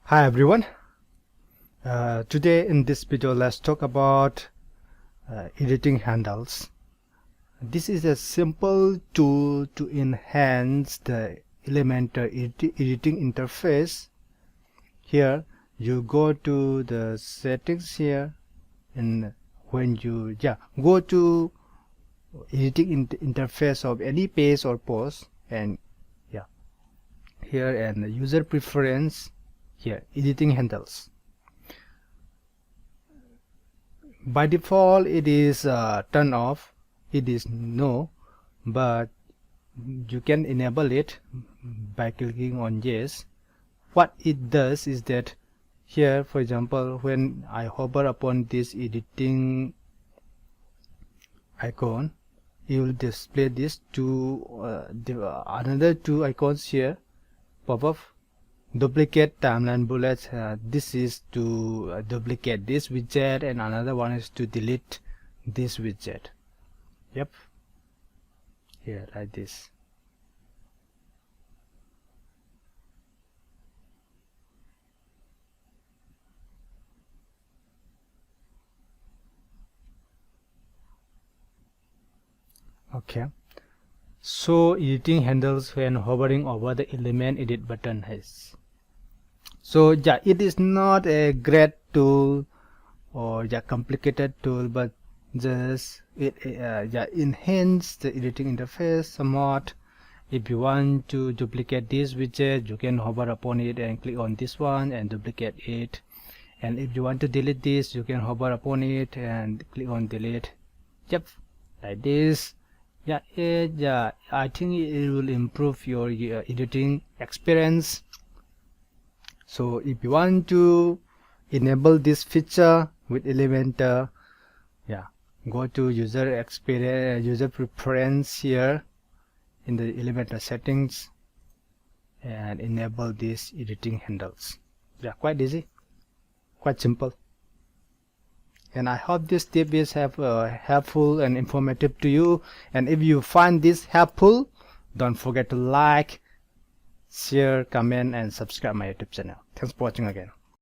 Hi everyone. Today in this video let's talk about editing handles. This is a simple tool to enhance the Elementor editing interface. Here you go to the settings here, and when you go to editing interface of any page or post, and here and the user preference, here editing handles. By default it is turned off, it is no, but you can enable it by clicking on yes. What it does is that here, for example, when I hover upon this editing icon, it will display this another two icons here pop up. Duplicate timeline bullets, this is to duplicate this widget, and another one is to delete this widget. Yep, here like this. Okay, so editing handles when hovering over the element edit button is. So it is not a great tool or complicated tool, but just it enhance the editing interface somewhat. If you want to duplicate this widget, you can hover upon it and click on this one and duplicate it, and if you want to delete this, you can hover upon it and click on delete. Yep, like this. I think it will improve your editing experience. So if you want to enable this feature with Elementor, go to user experience, user preference here in the Elementor settings, and enable these editing handles. Quite easy, quite simple. And I hope this tip is helpful and informative to you. And if you find this helpful, don't forget to like, share, comment, and subscribe my YouTube channel. Thanks for watching again.